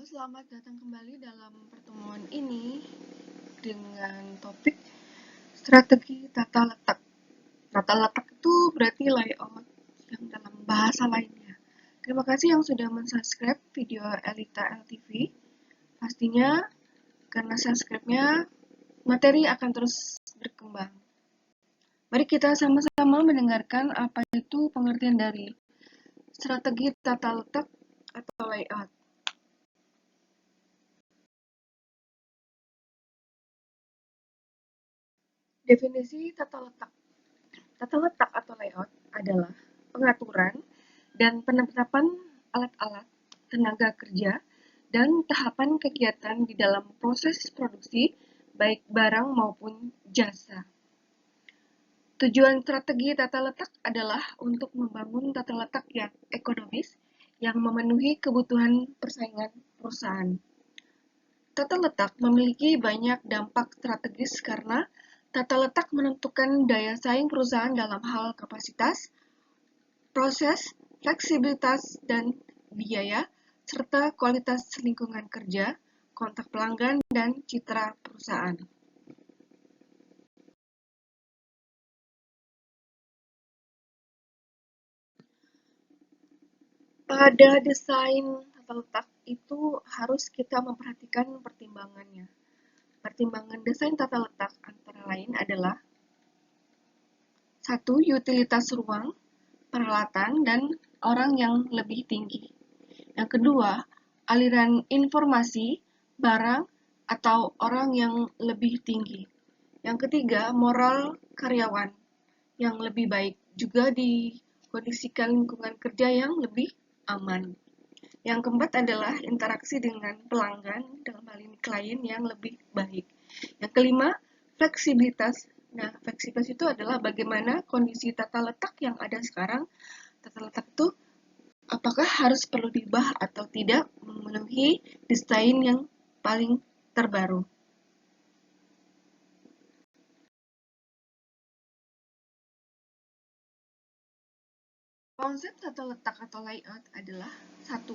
Selamat datang kembali dalam pertemuan ini dengan topik strategi tata letak. Tata letak itu berarti layout yang dalam bahasa lainnya. Terima kasih yang sudah mensubscribe video Elita LTV. Pastinya karena subscribe-nya, materi akan terus berkembang. Mari kita sama-sama mendengarkan apa itu pengertian dari strategi tata letak atau layout. Definisi tata letak. Tata letak atau layout adalah pengaturan dan penetapan alat-alat, tenaga kerja, dan tahapan kegiatan di dalam proses produksi, baik barang maupun jasa. Tujuan strategi tata letak adalah untuk membangun tata letak yang ekonomis, yang memenuhi kebutuhan persaingan perusahaan. Tata letak memiliki banyak dampak strategis karena tata letak menentukan daya saing perusahaan dalam hal kapasitas, proses, fleksibilitas, dan biaya, serta kualitas lingkungan kerja, kontak pelanggan, dan citra perusahaan. Pada desain tata letak itu harus kita memperhatikan pertimbangannya. Pertimbangan desain tata letak antara lain adalah 1. Utilitas ruang, peralatan, dan orang yang lebih tinggi. Yang kedua, aliran informasi, barang, atau orang yang lebih tinggi. Yang ketiga, moral karyawan yang lebih baik, juga dikondisikan lingkungan kerja yang lebih aman. Yang keempat adalah interaksi dengan pelanggan, dalam hal ini klien yang lebih baik. Yang kelima, fleksibilitas. Nah, fleksibilitas itu adalah bagaimana kondisi tata letak yang ada sekarang. Tata letak itu apakah harus perlu diubah atau tidak memenuhi desain yang paling terbaru. Konsep tata letak atau layout adalah 1.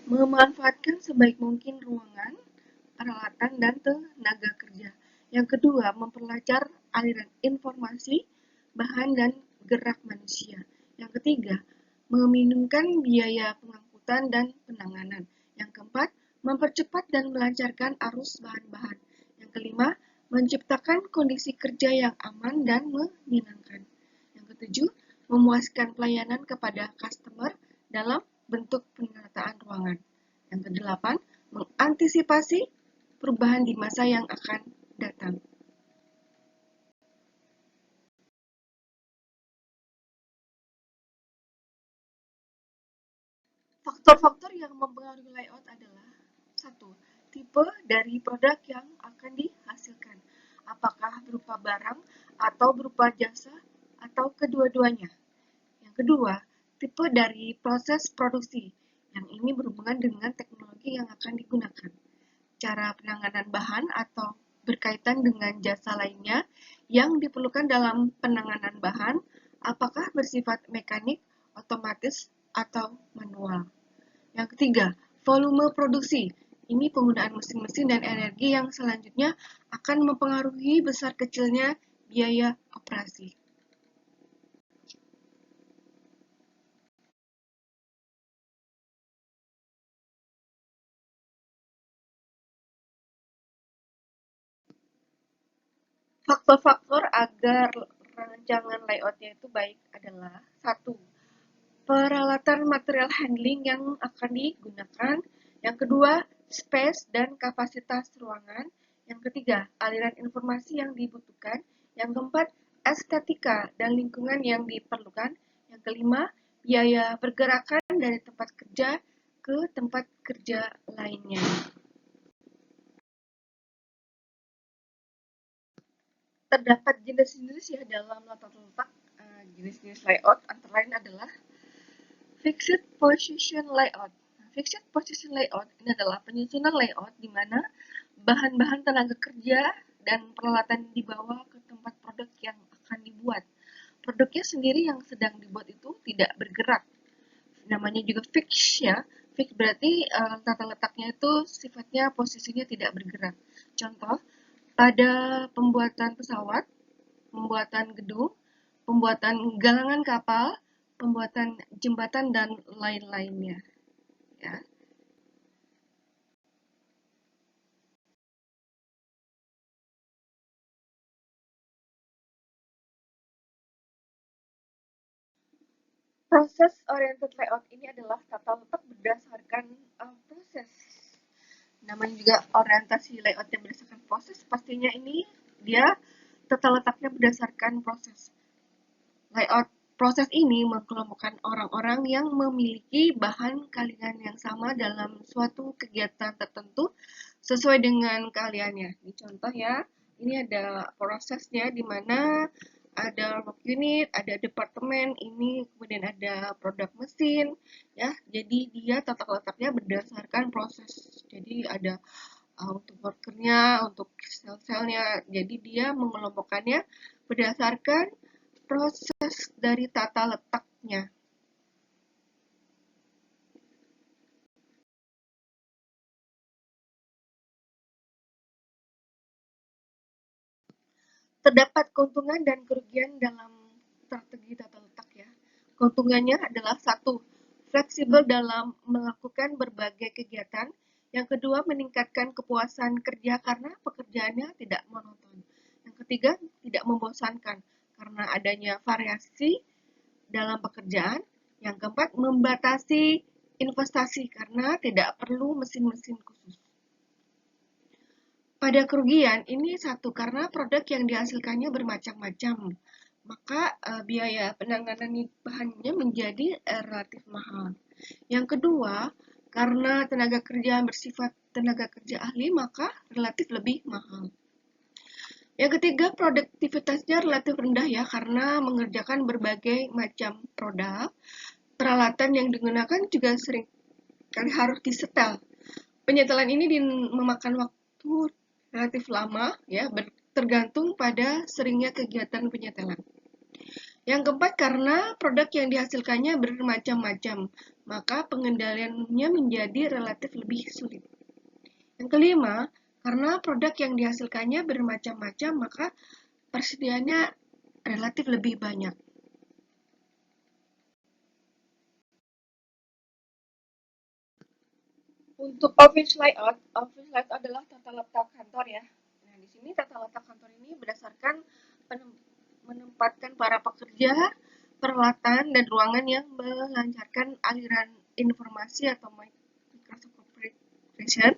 Memanfaatkan sebaik mungkin ruangan, peralatan, dan tenaga kerja. Yang kedua, memperlancar aliran informasi, bahan, dan gerak manusia. Yang ketiga, meminimkan biaya pengangkutan dan penanganan. Yang keempat, mempercepat dan melancarkan arus bahan-bahan. Yang kelima, menciptakan kondisi kerja yang aman dan menyenangkan. Yang ketujuh, memuaskan pelayanan kepada customer dalam bentuk penataan ruangan. Yang kedelapan, mengantisipasi perubahan di masa yang akan datang. Faktor-faktor yang mempengaruhi layout adalah 1. Tipe dari produk yang akan dihasilkan. Apakah berupa barang atau berupa jasa atau kedua-duanya. Yang kedua, tipe dari proses produksi. Yang ini berhubungan dengan teknologi yang akan digunakan. Cara penanganan bahan atau berkaitan dengan jasa lainnya yang diperlukan dalam penanganan bahan, apakah bersifat mekanik, otomatis, atau manual. Yang ketiga, volume produksi. Ini penggunaan mesin-mesin dan energi yang selanjutnya akan mempengaruhi besar kecilnya biaya operasi. Faktor-faktor agar rancangan layoutnya itu baik adalah 1. Peralatan material handling yang akan digunakan. Yang kedua, space dan kapasitas ruangan. Yang ketiga, aliran informasi yang dibutuhkan. Yang keempat, estetika dan lingkungan yang diperlukan. Yang kelima, biaya pergerakan dari tempat kerja ke tempat kerja lainnya. Terdapat jenis-jenis ya dalam tata letak. Jenis-jenis layout antara lain adalah Fixed Position Layout. Fixed Position Layout ini adalah penyusunan layout di mana bahan-bahan tenaga kerja dan peralatan dibawa ke tempat produk yang akan dibuat. Produknya sendiri yang sedang dibuat itu tidak bergerak. Namanya juga fix ya, Fix berarti tata letaknya itu sifatnya posisinya tidak bergerak. Contoh, pada pembuatan pesawat, pembuatan gedung, pembuatan galangan kapal, pembuatan jembatan, dan lain-lainnya. Ya. Proses oriented layout ini adalah tata letak berdasarkan proses. Namanya juga orientasi layout yang berdasarkan proses, pastinya ini dia tata letaknya berdasarkan proses. Layout proses ini mengelompokkan orang-orang yang memiliki bahan keahlian yang sama dalam suatu kegiatan tertentu sesuai dengan keahliannya. Ini contoh ya, ini ada prosesnya di mana ada work unit, ada departemen, ini kemudian ada produk mesin, ya. Jadi dia tata letaknya berdasarkan proses. Jadi ada untuk workernya, untuk sel-selnya. Jadi dia mengelompokkannya berdasarkan proses dari tata letaknya. Terdapat keuntungan dan kerugian dalam strategi tata letak ya. Keuntungannya adalah satu, fleksibel dalam melakukan berbagai kegiatan. Yang kedua, meningkatkan kepuasan kerja karena pekerjaannya tidak monoton. Yang ketiga, tidak membosankan karena adanya variasi dalam pekerjaan. Yang keempat, membatasi investasi karena tidak perlu mesin-mesin khusus. Pada kerugian, ini satu karena produk yang dihasilkannya bermacam-macam, maka biaya penanganan bahannya menjadi relatif mahal. Yang kedua, karena tenaga kerja yang bersifat tenaga kerja ahli, maka relatif lebih mahal. Yang ketiga, produktivitasnya relatif rendah ya, karena mengerjakan berbagai macam produk. Peralatan yang digunakan juga sering kali harus disetel. Penyetelan ini memakan waktu relatif lama ya, tergantung pada seringnya kegiatan penyetelan. Yang keempat, karena produk yang dihasilkannya bermacam-macam, maka pengendaliannya menjadi relatif lebih sulit. Yang kelima, karena produk yang dihasilkannya bermacam-macam, maka persediaannya relatif lebih banyak. Untuk office layout adalah tata letak kantor ya. Nah, di sini tata letak kantor ini berdasarkan menempatkan para pekerja, peralatan, dan ruangan yang melancarkan aliran informasi atau Microsoft Corporation.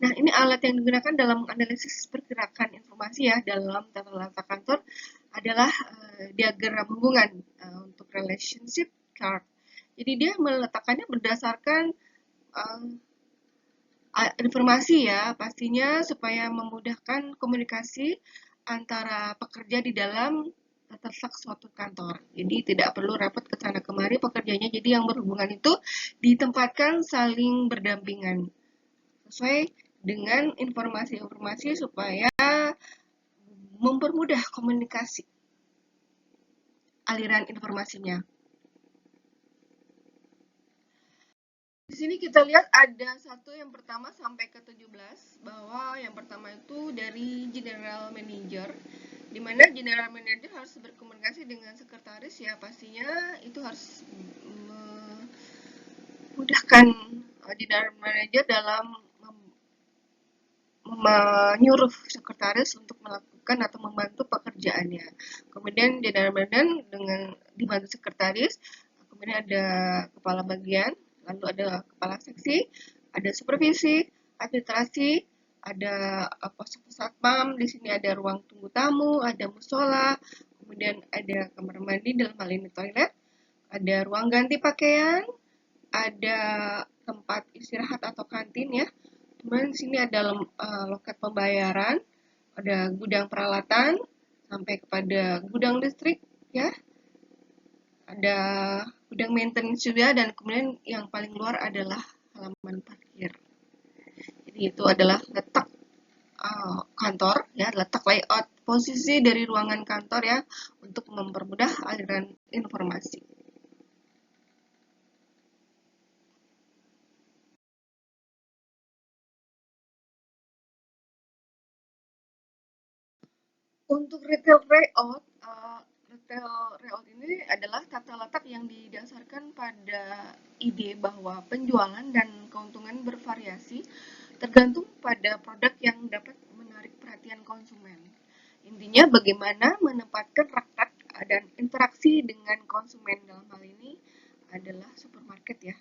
Nah, ini alat yang digunakan dalam analisis pergerakan informasi ya dalam tata letak kantor adalah diagram hubungan untuk relationship chart. Jadi dia meletakkannya berdasarkan informasi ya, pastinya supaya memudahkan komunikasi antara pekerja di dalam letak suatu kantor. Jadi tidak perlu repot ke sana kemari pekerjanya. Jadi yang berhubungan itu ditempatkan saling berdampingan sesuai dengan informasi-informasi supaya mempermudah komunikasi aliran informasinya. Di sini kita lihat ada satu yang pertama sampai ke 17, bahwa yang pertama itu dari general manager, di mana general manager harus berkomunikasi dengan sekretaris ya, pastinya itu harus memudahkan general manager dalam menyuruh sekretaris untuk melakukan atau membantu pekerjaannya. Kemudian general manager dengan dibantu sekretaris, kemudian ada kepala bagian, lalu ada kepala seksi, ada supervisi, administrasi, ada pos satpam, di sini ada ruang tunggu tamu, ada musola, kemudian ada kamar mandi dalam hal ini toilet, ada ruang ganti pakaian, ada tempat istirahat atau kantin ya. Kemudian di sini ada loket pembayaran, ada gudang peralatan, sampai kepada gudang listrik ya. Ada gudang maintenance juga, dan kemudian yang paling luar adalah halaman parkir. Jadi itu adalah letak kantor ya, letak layout posisi dari ruangan kantor ya untuk mempermudah aliran informasi. Untuk retail layout ini adalah tata letak yang didasarkan pada ide bahwa penjualan dan keuntungan bervariasi tergantung pada produk yang dapat menarik perhatian konsumen. Intinya bagaimana menempatkan rakyat dan interaksi dengan konsumen, dalam hal ini adalah supermarket ya.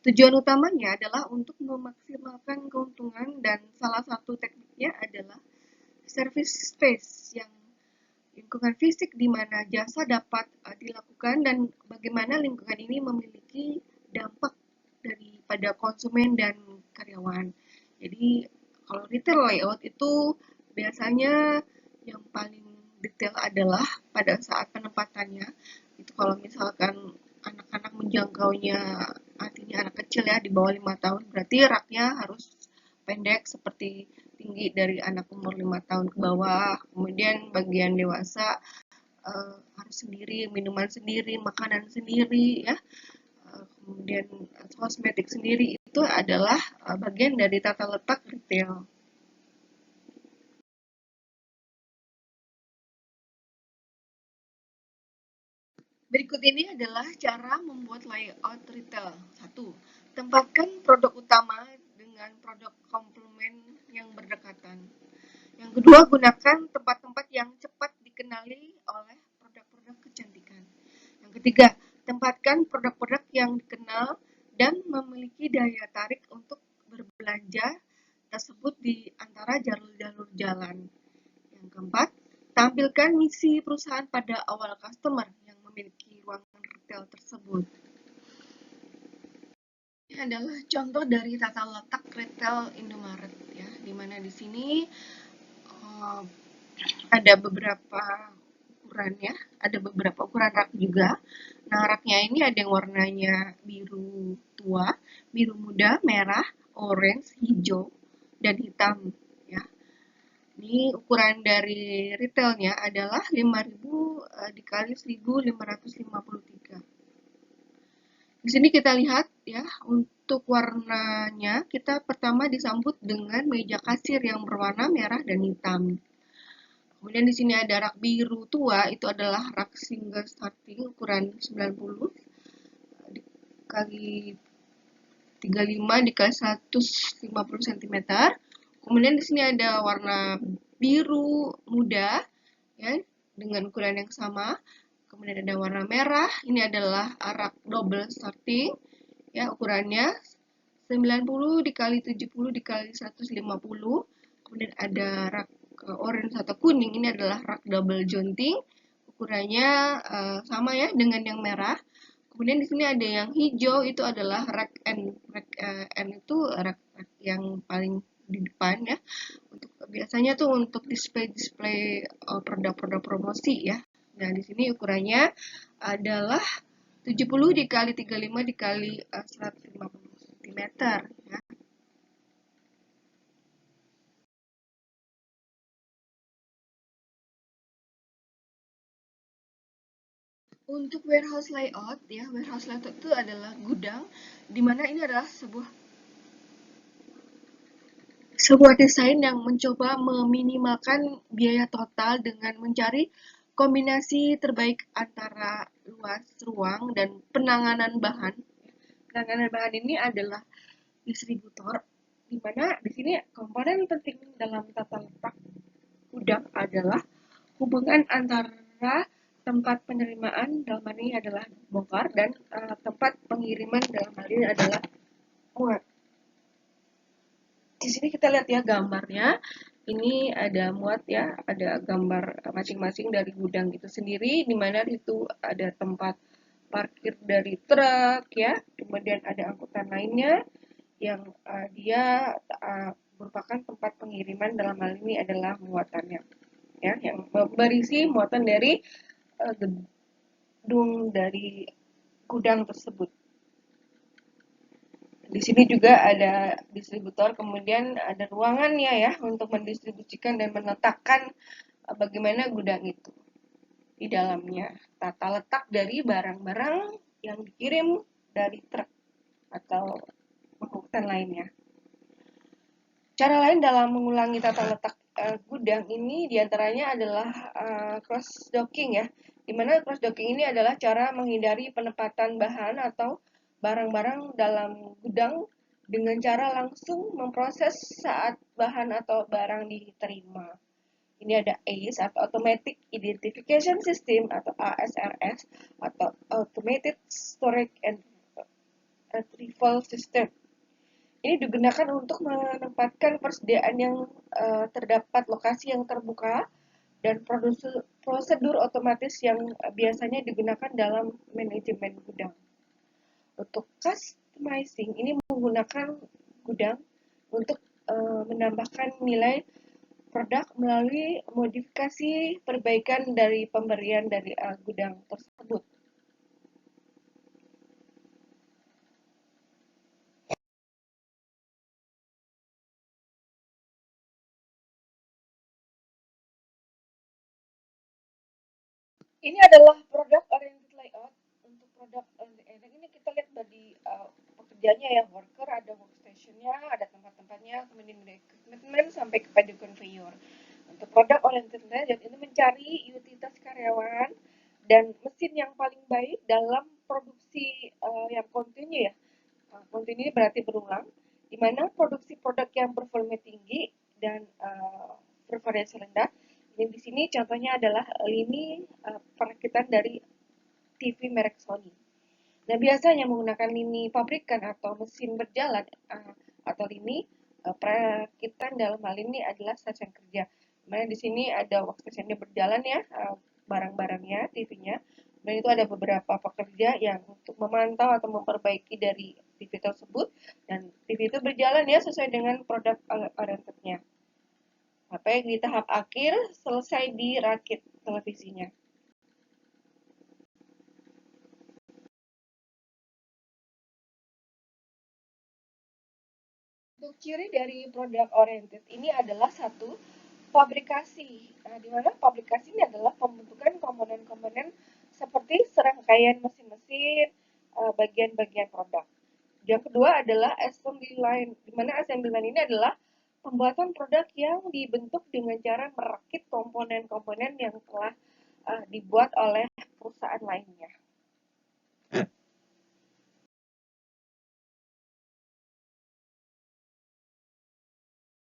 Tujuan utamanya adalah untuk memaksimalkan keuntungan, dan salah satu tekniknya adalah service space, yang lingkungan fisik di mana jasa dapat dilakukan dan bagaimana lingkungan ini memiliki dampak daripada konsumen dan karyawan. Jadi kalau retail layout itu biasanya yang paling detail adalah pada saat penempatannya. Itu kalau misalkan anak-anak menjangkaunya, artinya anak kecil ya di bawah 5 tahun, berarti raknya harus pendek seperti tinggi dari anak umur 5 tahun ke bawah. Kemudian bagian dewasa harus sendiri, minuman sendiri, makanan sendiri ya. Kemudian kosmetik sendiri, itu adalah bagian dari tata letak retail. Berikut ini adalah cara membuat layout retail. 1. Tempatkan produk utama dengan produk komplement yang berdekatan. Yang kedua, gunakan tempat-tempat yang cepat dikenali oleh produk-produk kecantikan. Yang ketiga, tempatkan produk-produk yang dikenal dan memiliki daya tarik untuk berbelanja tersebut di antara jalur-jalur jalan. Yang keempat, tampilkan misi perusahaan pada awal customer yang memiliki ruangan retail tersebut. Ini adalah contoh dari tata letak retail Indomaret ya, di mana di sini ada beberapa ukuran ya, ada beberapa ukuran rak juga. Nah, raknya ini ada yang warnanya biru tua, biru muda, merah, orange, hijau, dan hitam ya. Ini ukuran dari retailnya adalah 5.000 dikali 1.553. Di sini kita lihat ya, untuk warnanya kita pertama disambut dengan meja kasir yang berwarna merah dan hitam. Kemudian di sini ada rak biru tua, itu adalah rak single starting ukuran 90 dikali 35 dikali 150 cm. Kemudian di sini ada warna biru muda ya, dengan ukuran yang sama. Kemudian ada warna merah, ini adalah rak double starting ya, ukurannya 90 dikali 70 dikali 150. Kemudian ada rak orange atau kuning, ini adalah rak double jointing, ukurannya sama ya dengan yang merah. Kemudian di sini ada yang hijau, itu adalah rack N. Rack N itu rack yang paling di depan ya. Untuk biasanya tuh untuk display produk-produk promosi ya. Nah, di sini ukurannya adalah 70 dikali 35 dikali 150 cm ya. Untuk warehouse layout ya, warehouse layout itu adalah gudang, di mana ini adalah sebuah desain yang mencoba meminimalkan biaya total dengan mencari kombinasi terbaik antara luas ruang dan penanganan bahan. Penanganan bahan ini adalah distributor, di mana di sini komponen penting dalam tata letak gudang adalah hubungan antara tempat penerimaan, dalam hal ini adalah bongkar, dan tempat pengiriman, dalam hal ini adalah muat. Di sini kita lihat ya gambarnya, ini ada muat ya, ada gambar masing-masing dari gudang itu sendiri, di mana itu ada tempat parkir dari truk ya, kemudian ada angkutan lainnya yang dia merupakan tempat pengiriman, dalam hal ini adalah muatannya ya, yang berisi muatan dari gedung dari gudang tersebut. Di sini juga ada distributor, kemudian ada ruangannya ya untuk mendistribusikan dan meletakkan bagaimana gudang itu di dalamnya. Tata letak dari barang-barang yang dikirim dari truk atau angkutan lainnya. Cara lain dalam mengulangi tata letak gudang ini diantaranya adalah cross docking ya, dimana cross docking ini adalah cara menghindari penempatan bahan atau barang-barang dalam gudang dengan cara langsung memproses saat bahan atau barang diterima. Ini ada ACE atau Automatic Identification System atau ASRS atau Automated Storage and Retrieval System. Ini digunakan untuk menempatkan persediaan yang terdapat lokasi yang terbuka dan prosedur otomatis yang biasanya digunakan dalam manajemen gudang. Untuk customizing, ini menggunakan gudang untuk menambahkan nilai produk melalui modifikasi perbaikan dari pemberian dari gudang tersebut. Ini adalah produk oriented layout. Untuk produk oriented ini kita lihat dari pekerjaannya ya, worker, ada workstation-nya, ada tempat-tempatnya, kemudian ada equipment sampai kepada conveyor. Untuk produk oriented layout ini mencari utilitas karyawan dan mesin yang paling baik dalam produksi yang kontinu ya. Kontinu berarti berulang, di mana produksi produk yang performa tinggi dan bervariasi rendah. Dan di sini contohnya adalah lini perakitan dari TV merek Sony. Nah, biasanya menggunakan lini pabrikan atau mesin berjalan atau lini perakitan dalam hal ini adalah stasiun kerja. Dimana di sini ada workstation-nya berjalan ya, barang-barangnya, TV-nya. Dan itu ada beberapa pekerja yang untuk memantau atau memperbaiki dari TV tersebut. Dan TV itu berjalan ya sesuai dengan produk orientednya. Sampai di tahap akhir selesai dirakit televisinya. Untuk ciri dari produk oriented ini adalah satu, fabrikasi. Nah, di mana fabrikasi ini adalah pembentukan komponen-komponen seperti serangkaian mesin-mesin, bagian-bagian produk. Yang kedua adalah assembly line, di mana assembly line ini adalah pembuatan produk yang dibentuk dengan cara merakit komponen-komponen yang telah dibuat oleh perusahaan lainnya.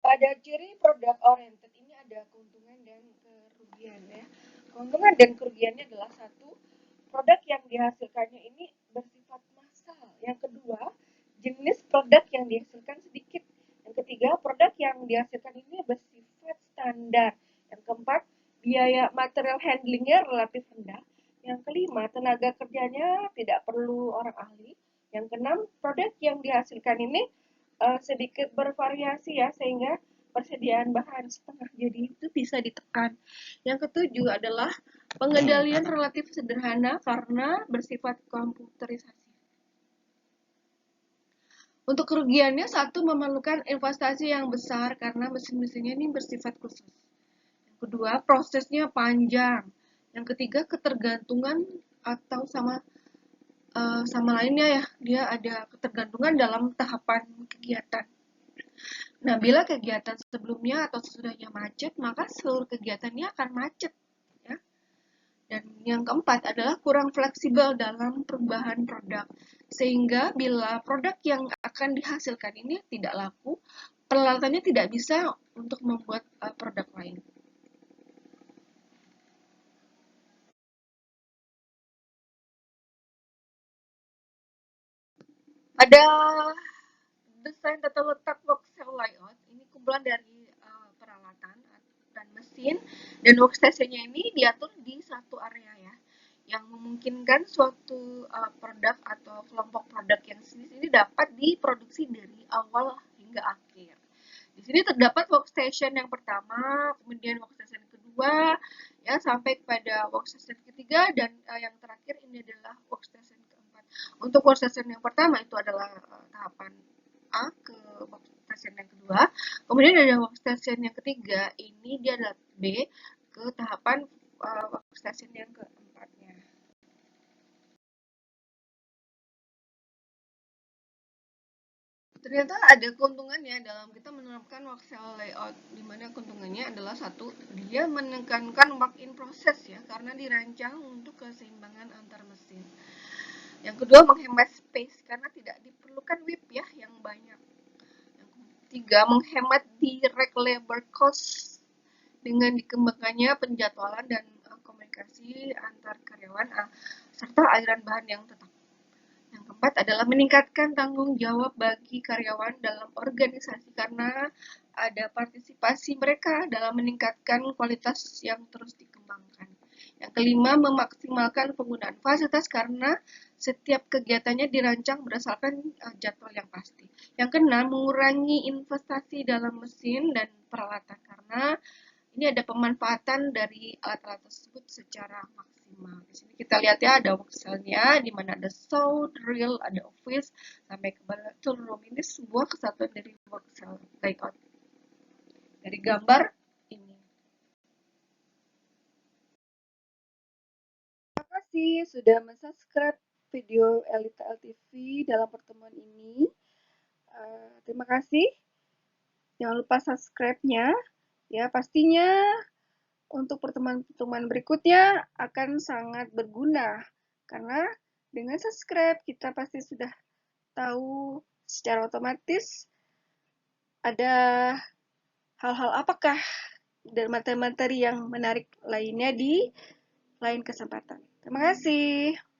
Pada ciri produk oriented ini ada keuntungan dan kerugian ya. Keuntungan dan kerugiannya adalah satu, produk yang dihasilkannya ini bersifat massal. Yang kedua, jenis produk yang dihasilkan sedikit. Yang ketiga, produk yang dihasilkan ini bersifat standar. Yang keempat, biaya material handlingnya relatif rendah. Yang kelima, tenaga kerjanya tidak perlu orang ahli. Yang keenam, produk yang dihasilkan ini sedikit bervariasi ya, sehingga persediaan bahan setengah jadi itu bisa ditekan. Yang ketujuh adalah pengendalian relatif sederhana karena bersifat komputerisasi. Untuk kerugiannya, satu, memerlukan investasi yang besar karena mesin-mesinnya ini bersifat khusus. Yang kedua, prosesnya panjang. Yang ketiga, ketergantungan atau sama lainnya ya, dia ada ketergantungan dalam tahapan kegiatan. Nah, bila kegiatan sebelumnya atau sesudahnya macet, maka seluruh kegiatannya akan macet. Ya. Dan yang keempat adalah kurang fleksibel dalam perubahan produk. Sehingga bila produk yang akan dihasilkan ini tidak laku, peralatannya tidak bisa untuk membuat produk lain. Ada desain tata letak box cell layout, ini kumpulan dari peralatan dan mesin, dan workstation-nya ini diatur di satu area ya, yang memungkinkan suatu produk atau kelompok produk yang sini dapat diproduksi dari awal hingga akhir. Di sini terdapat workstation yang pertama, kemudian workstation kedua, ya sampai kepada workstation ketiga, dan yang terakhir ini adalah workstation keempat. Untuk workstation yang pertama itu adalah tahapan A ke workstation yang kedua, kemudian ada workstation yang ketiga, ini dia adalah B ke tahapan workstation yang keempatnya. Ternyata ada keuntungannya dalam kita menerapkan work cell layout, di mana keuntungannya adalah satu, dia menekankan work in process ya, karena dirancang untuk keseimbangan antar mesin. Yang kedua, menghemat space karena tidak diperlukan WIP ya yang banyak. Yang ketiga, menghemat direct labor cost dengan dikembangkannya penjadwalan dan komunikasi antar karyawan serta aliran bahan yang tetap. Yang keempat adalah meningkatkan tanggung jawab bagi karyawan dalam organisasi karena ada partisipasi mereka dalam meningkatkan kualitas yang terus dikembangkan. Yang kelima, memaksimalkan penggunaan fasilitas karena setiap kegiatannya dirancang berdasarkan jadwal yang pasti. Yang keenam, mengurangi investasi dalam mesin dan peralatan karena ini ada pemanfaatan dari alat-alat tersebut secara maksimal. Di sini kita lihat ya, ada workcell-nya, di mana ada saw, drill, ada office, sampai ke tool room. Ini sebuah kesatuan dari workcell layout. Dari gambar ini. Terima kasih sudah subscribe video Elita LTV dalam pertemuan ini. Terima kasih. Jangan lupa subscribe-nya. Ya, pastinya untuk pertemuan-pertemuan berikutnya akan sangat berguna karena dengan subscribe kita pasti sudah tahu secara otomatis ada hal-hal apakah dan materi-materi yang menarik lainnya di lain kesempatan. Terima kasih.